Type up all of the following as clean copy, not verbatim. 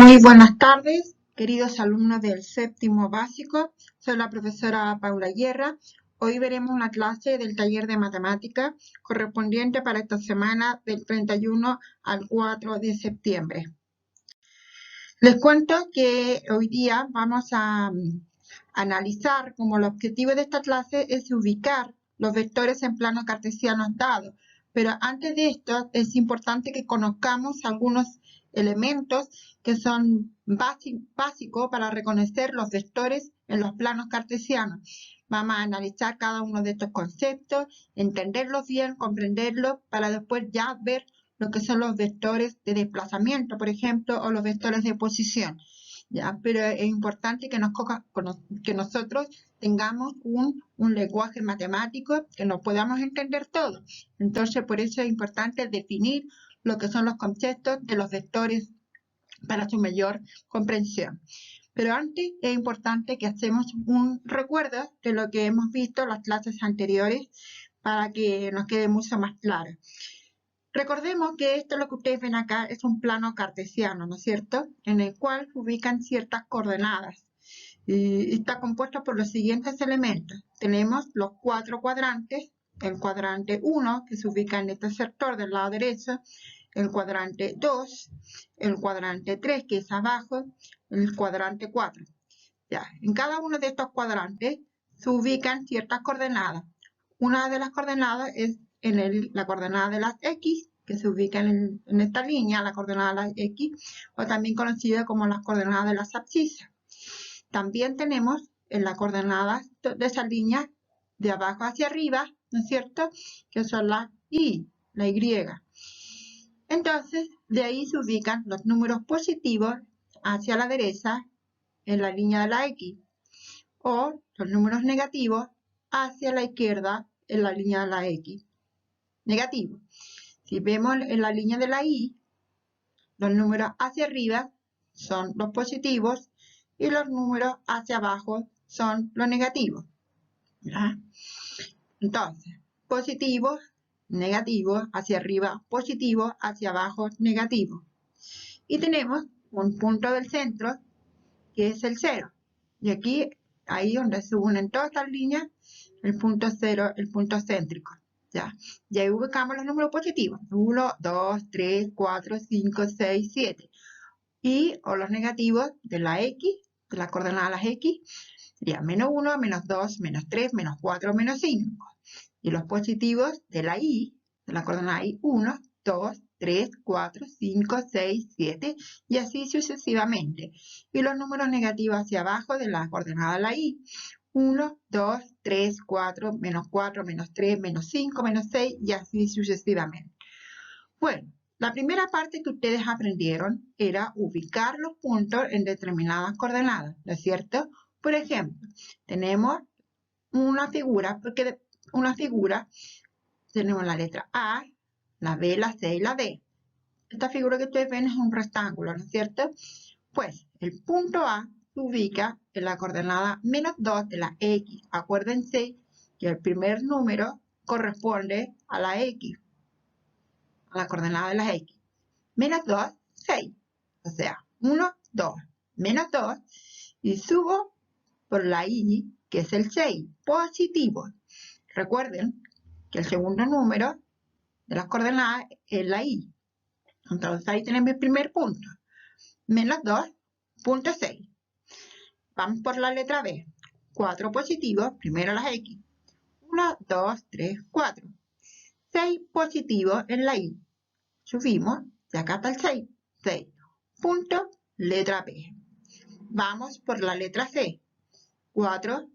Muy buenas tardes, queridos alumnos del séptimo básico. Soy la profesora Paula Guerra. Hoy veremos una clase del taller de matemática correspondiente para esta semana del 31 al 4 de septiembre. Les cuento que hoy día vamos a analizar como el objetivo de esta clase es ubicar los vectores en planos cartesianos dados. Pero antes de esto es importante que conozcamos algunos elementos que son básicos para reconocer los vectores en los planos cartesianos. Vamos a analizar cada uno de estos conceptos, entenderlos bien, comprenderlos, para después ya ver lo que son los vectores de desplazamiento, por ejemplo, o los vectores de posición. ¿Ya? Pero es importante que nosotros tengamos un lenguaje matemático que nos podamos entender todo. Entonces, por eso es importante definir lo que son los conceptos de los vectores para su mayor comprensión. Pero antes es importante que hacemos un recuerdo de lo que hemos visto en las clases anteriores para que nos quede mucho más claro. Recordemos que esto lo que ustedes ven acá es un plano cartesiano, ¿no es cierto? En el cual se ubican ciertas coordenadas. Y está compuesto por los siguientes elementos. Tenemos los 4 cuadrantes, el cuadrante 1, que se ubica en este sector del lado derecho, el cuadrante 2, el cuadrante 3, que es abajo, el cuadrante 4. Ya, en cada uno de estos cuadrantes se ubican ciertas coordenadas. Una de las coordenadas es la coordenada de las X, que se ubica en esta línea, la coordenada de las X, o también conocida como las coordenadas de las abscisas. También tenemos en la coordenada de esa línea de abajo hacia arriba, ¿no es cierto?, que son las Y, la Y. Entonces, de ahí se ubican los números positivos hacia la derecha en la línea de la X, o los números negativos hacia la izquierda en la línea de la X. Negativo. Si vemos en la línea de la Y, los números hacia arriba son los positivos y los números hacia abajo son los negativos. ¿Ya? Entonces, positivos, negativos, hacia arriba positivo, hacia abajo negativo. Y tenemos un punto del centro que es el 0. Y aquí, ahí donde se unen todas estas líneas, el punto 0, el punto céntrico. ¿Ya? Y ahí ubicamos los números positivos. 1, 2, 3, 4, 5, 6, 7. Y o los negativos de la X, de la coordenada de las X, sería menos 1, menos 2, menos 3, menos 4, menos 5. Y los positivos de la Y, de la coordenada Y, 1, 2, 3, 4, 5, 6, 7, y así sucesivamente. Y los números negativos hacia abajo de la coordenada de la Y, 1, 2, 3, 4, menos 3, menos 5, menos 6, y así sucesivamente. Bueno, la primera parte que ustedes aprendieron era ubicar los puntos en determinadas coordenadas, ¿no es cierto? Por ejemplo, tenemos una figura, tenemos la letra A, la B, la C y la D. Esta figura que ustedes ven es un rectángulo, ¿no es cierto? Pues el punto A se ubica en la coordenada menos 2 de la X. Acuérdense que el primer número corresponde a la X, a la coordenada de las X. Menos 2, 6. O sea, 1, 2, menos 2. Y subo por la Y, que es el 6, positivo. Recuerden que el segundo número de las coordenadas es la Y. Entonces ahí tenemos el primer punto. Menos 2, punto 6. Vamos por la letra B. 4 positivos, primero las X. 1, 2, 3, 4. 6 positivos en la Y. Subimos, de acá hasta el 6. 6. Punto, letra B. Vamos por la letra C. 4,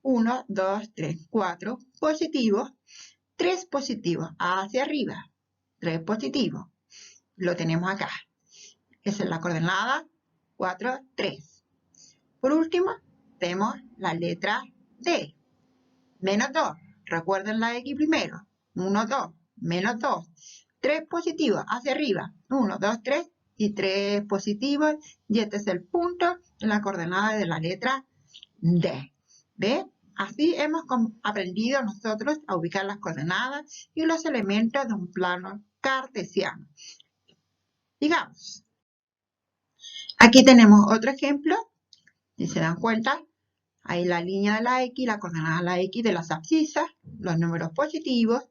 1, 2, 3, 4 positivos. 3 positivos hacia arriba. 3 positivos. Lo tenemos acá. Esa es la coordenada 4, 3. Por último, tenemos la letra D. Menos 2. Recuerden la X primero. 1, 2. Menos 2. 3 positivos hacia arriba. 1, 2, 3. Y 3 positivos. Y este es el punto en la coordenada de la letra D. ¿Ve? Así hemos aprendido nosotros a ubicar las coordenadas y los elementos de un plano cartesiano. Digamos, Aquí tenemos otro ejemplo. Si se dan cuenta, hay la línea de la X, la coordenada de la X de las abscisas, los números positivos,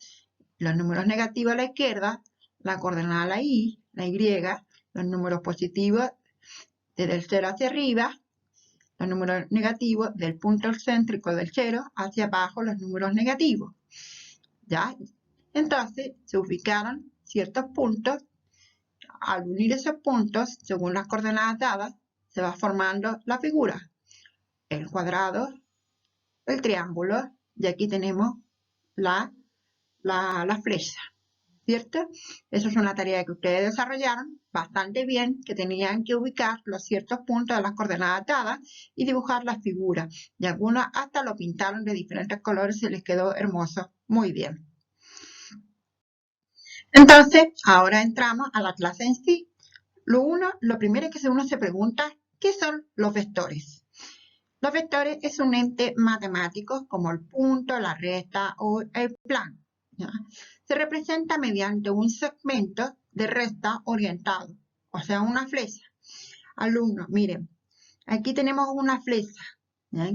los números negativos a la izquierda, la coordenada de la Y, los números positivos desde el 0 hacia arriba, los números negativos del punto céntrico del 0 hacia abajo, los números negativos. ¿Ya? Entonces se ubicaron ciertos puntos. Al unir esos puntos, según las coordenadas dadas, se va formando la figura. El cuadrado, el triángulo, y aquí tenemos la flecha, ¿cierto? Eso es una tarea que ustedes desarrollaron bastante bien, que tenían que ubicar los ciertos puntos de las coordenadas dadas y dibujar las figuras. Y algunos hasta lo pintaron de diferentes colores y les quedó hermoso. Muy bien. Entonces, ahora entramos a la clase en sí. Lo primero que uno se pregunta, ¿qué son los vectores? Los vectores es un ente matemático como el punto, la recta o el plano. ¿Ya? Se representa mediante un segmento de recta orientado, o sea, una flecha. Alumnos, miren, aquí tenemos una flecha. ¿Ya?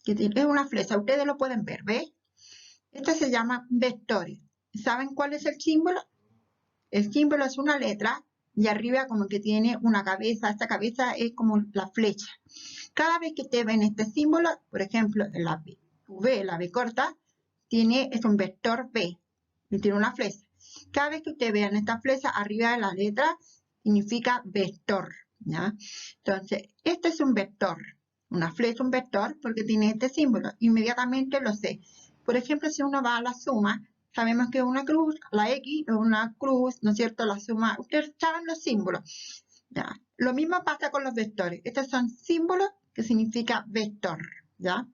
Es una flecha, ustedes lo pueden ver, ¿ves? Esto se llama vectores. ¿Saben cuál es el símbolo? El símbolo es una letra y arriba como que tiene una cabeza. Esta cabeza es como la flecha. Cada vez que te ven este símbolo, por ejemplo, la V, la B corta, es un vector B y tiene una flecha. Cada vez que ustedes vean esta flecha arriba de la letra, significa vector. ¿Ya? Entonces, este es un vector. Una flecha, un vector, porque tiene este símbolo. Inmediatamente lo sé. Por ejemplo, si uno va a la suma, sabemos que una cruz, la X es una cruz, ¿no es cierto? La suma, ustedes saben los símbolos. ¿Ya? Lo mismo pasa con los vectores. Estos son símbolos que significa vector. ¿Ya?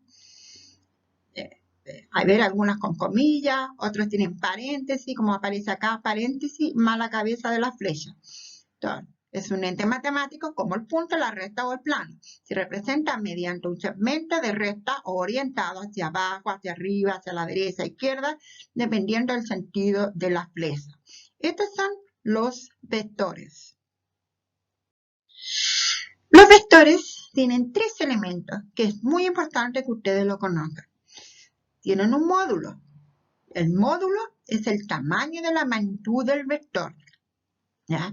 A ver, algunas con comillas, otros tienen paréntesis, como aparece acá, paréntesis, más la cabeza de la flecha. Entonces, es un ente matemático como el punto, la recta o el plano. Se representa mediante un segmento de recta o orientado hacia abajo, hacia arriba, hacia la derecha, izquierda, dependiendo del sentido de la flecha. Estos son los vectores. Los vectores tienen tres elementos que es muy importante que ustedes lo conozcan. Tienen un módulo. El módulo es el tamaño de la magnitud del vector. ¿Ya?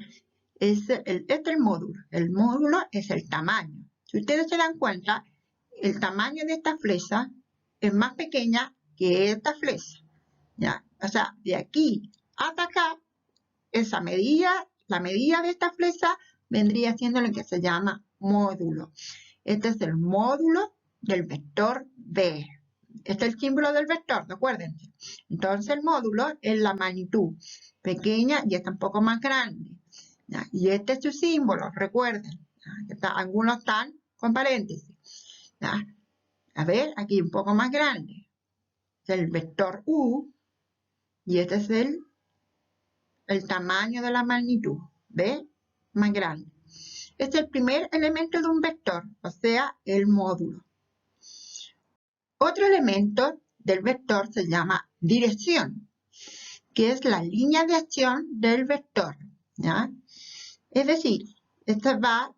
Este es el módulo. El módulo es el tamaño. Si ustedes se dan cuenta, el tamaño de esta flecha es más pequeña que esta flecha. ¿Ya? O sea, de aquí hasta acá, esa medida, la medida de esta flecha vendría siendo lo que se llama módulo. Este es el módulo del vector B. Este es el símbolo del vector, acuérdense. Entonces el módulo es la magnitud pequeña y está un poco más grande. ¿Ya? Y este es su símbolo, recuerden. Algunos están con paréntesis. ¿Ya? A ver, aquí un poco más grande. Es el vector U. Y este es el tamaño de la magnitud. ¿Ve? Más grande. Este es el primer elemento de un vector, o sea, el módulo. Otro elemento del vector se llama dirección, que es la línea de acción del vector. ¿Ya? Es decir, esta va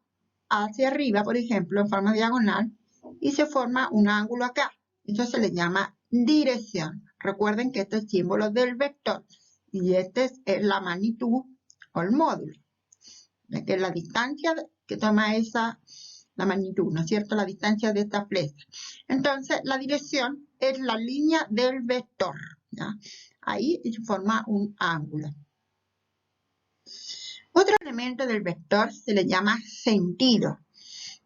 hacia arriba, por ejemplo, en forma diagonal, y se forma un ángulo acá. Eso se le llama dirección. Recuerden que este es el símbolo del vector, y este es la magnitud o el módulo, que es la distancia que toma la magnitud, ¿no es cierto? La distancia de esta flecha. Entonces, la dirección es la línea del vector. ¿Ya? Ahí se forma un ángulo. Otro elemento del vector se le llama sentido.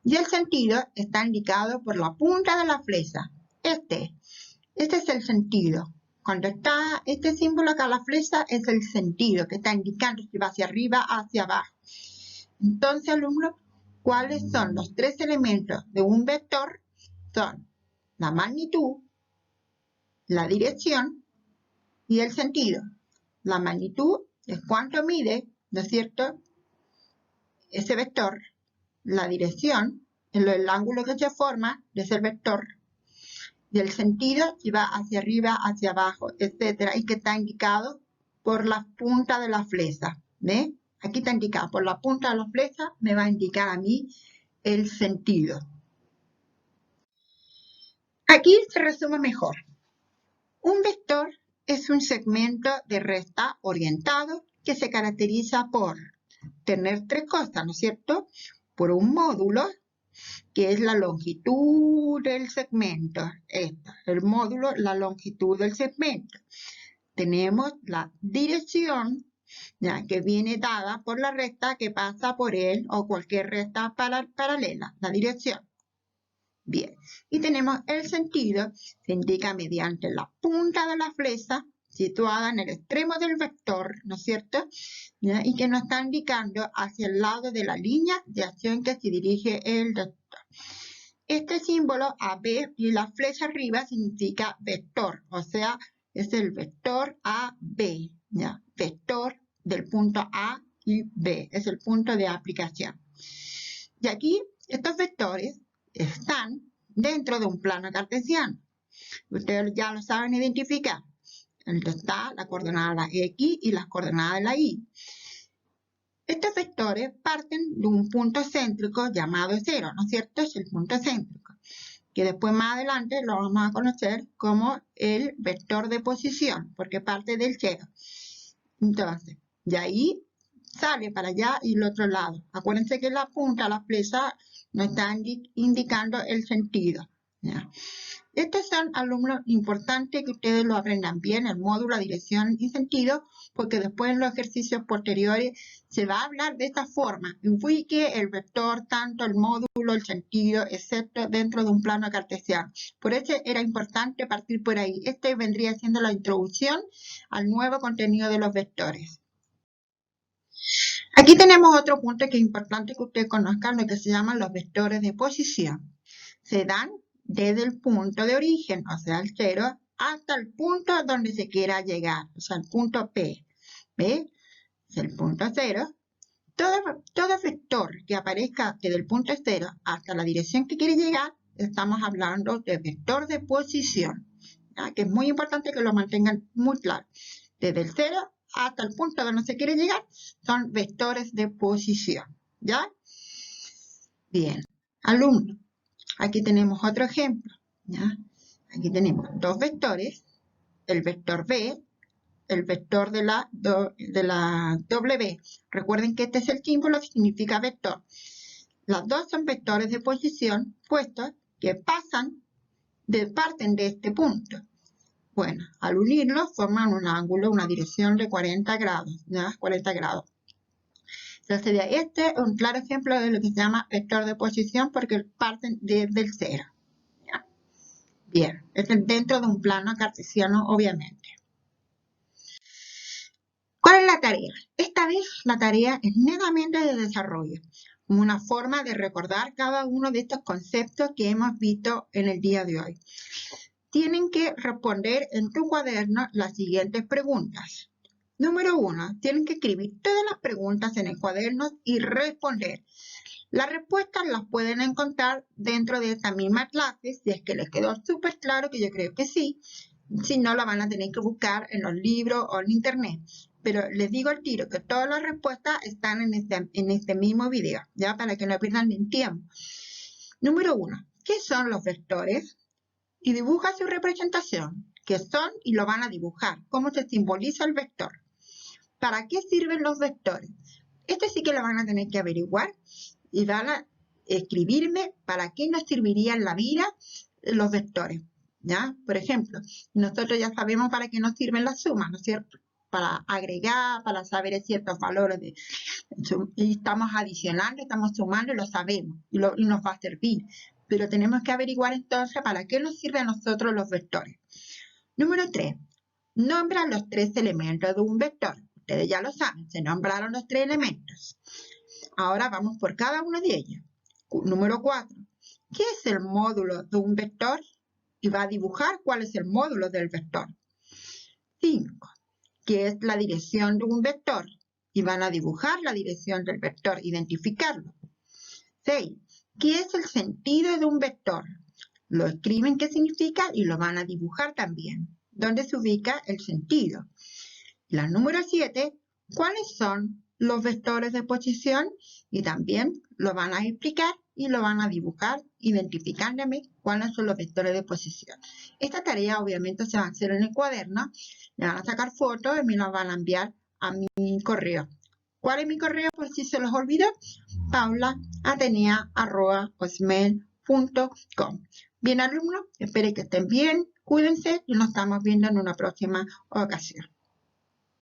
Y el sentido está indicado por la punta de la flecha. Este es el sentido. Cuando está este símbolo acá, la flecha, es el sentido que está indicando si va hacia arriba, hacia abajo. Entonces, alumnos, ¿cuáles son los tres elementos de un vector? Son la magnitud, la dirección y el sentido. La magnitud es cuánto mide, ¿no es cierto?, ese vector. La dirección, el ángulo que se forma de ese vector. Y el sentido, si va hacia arriba, hacia abajo, etcétera, y que está indicado por la punta de la flecha. ¿Ve? Aquí está indicado por la punta de la flecha, me va a indicar a mí el sentido. Aquí se resume mejor. Un vector es un segmento de recta orientado que se caracteriza por tener tres cosas, ¿no es cierto? Por un módulo, que es la longitud del segmento. El módulo, la longitud del segmento. Tenemos la dirección, ¿ya? Que viene dada por la recta que pasa por él o cualquier recta paralela, la dirección. Bien, y tenemos el sentido, se indica mediante la punta de la flecha situada en el extremo del vector, ¿no es cierto? ¿Ya? Y que nos está indicando hacia el lado de la línea de acción que se dirige el vector. Este símbolo AB y la flecha arriba significa vector, o sea, es el vector AB, ¿ya? Vector del punto A y B, es el punto de aplicación. Y aquí estos vectores están dentro de un plano cartesiano. Ustedes ya lo saben identificar. Entonces está la coordenada X y las coordenadas de la Y. Estos vectores parten de un punto céntrico llamado 0, ¿no es cierto? Es el punto céntrico, que después más adelante lo vamos a conocer como el vector de posición, porque parte del 0. Entonces, de ahí sale para allá y el otro lado. Acuérdense que la punta, la flecha, nos está indicando el sentido, ¿ya? Estos son alumnos importantes que ustedes lo aprendan bien, el módulo, la dirección y sentido, porque después en los ejercicios posteriores se va a hablar de esta forma. Ubique el vector, tanto el módulo, el sentido, excepto dentro de un plano cartesiano. Por eso era importante partir por ahí. Este vendría siendo la introducción al nuevo contenido de los vectores. Aquí tenemos otro punto que es importante que ustedes conozcan, lo que se llaman los vectores de posición. Se dan desde el punto de origen, o sea, el 0, hasta el punto donde se quiera llegar, o sea, el punto P. ¿Ve? Es el punto 0. Todo vector que aparezca desde el punto 0 hasta la dirección que quiere llegar, estamos hablando de vector de posición, ¿ya? Que es muy importante que lo mantengan muy claro. Desde el 0 hasta el punto donde se quiere llegar, son vectores de posición, ¿ya? Bien, alumno. Aquí tenemos otro ejemplo, ¿ya? Aquí tenemos dos vectores, el vector B, el vector de la W. Recuerden que este es el símbolo que significa vector. Las dos son vectores de posición, puestos que parten de este punto. Bueno, al unirlos forman un ángulo, una dirección de 40 grados, ¿ya? 40 grados. Entonces, este es un claro ejemplo de lo que se llama vector de posición porque parten desde el 0. ¿Ya? Bien, es dentro de un plano cartesiano, obviamente. ¿Cuál es la tarea? Esta vez la tarea es netamente de desarrollo, como una forma de recordar cada uno de estos conceptos que hemos visto en el día de hoy. Tienen que responder en tu cuaderno las siguientes preguntas. Número 1, tienen que escribir todas las preguntas en el cuaderno y responder. Las respuestas las pueden encontrar dentro de esta misma clase, si es que les quedó súper claro, que yo creo que sí. Si no, la van a tener que buscar en los libros o en internet. Pero les digo al tiro que todas las respuestas están en este mismo video, ya para que no pierdan el tiempo. Número 1, ¿qué son los vectores? Y dibuja su representación, qué son y lo van a dibujar, cómo se simboliza el vector. ¿Para qué sirven los vectores? Este sí que lo van a tener que averiguar y van a escribirme para qué nos serviría en la vida los vectores, ¿ya? Por ejemplo, nosotros ya sabemos para qué nos sirven las sumas, ¿no es cierto? Para agregar, para saber ciertos valores. Y estamos adicionando, estamos sumando y lo sabemos y nos va a servir. Pero tenemos que averiguar entonces para qué nos sirven a nosotros los vectores. Número 3. Nombra los 3 elementos de un vector. Ustedes ya lo saben, se nombraron los 3 elementos. Ahora vamos por cada uno de ellos. Número 4. ¿Qué es el módulo de un vector? Y va a dibujar cuál es el módulo del vector. 5. ¿Qué es la dirección de un vector? Y van a dibujar la dirección del vector, identificarlo. 6. ¿Qué es el sentido de un vector? Lo escriben qué significa y lo van a dibujar también. ¿Dónde se ubica el sentido? La número 7. ¿Cuáles son los vectores de posición y también lo van a explicar y lo van a dibujar identificándome cuáles son los vectores de posición. Esta tarea obviamente se va a hacer en el cuaderno, le van a sacar fotos y me las van a enviar a mi correo. ¿Cuál es mi correo por si se los olvidó? paulaatenea@hotmail.com. Bien, alumnos, espero que estén bien, cuídense y nos estamos viendo en una próxima ocasión.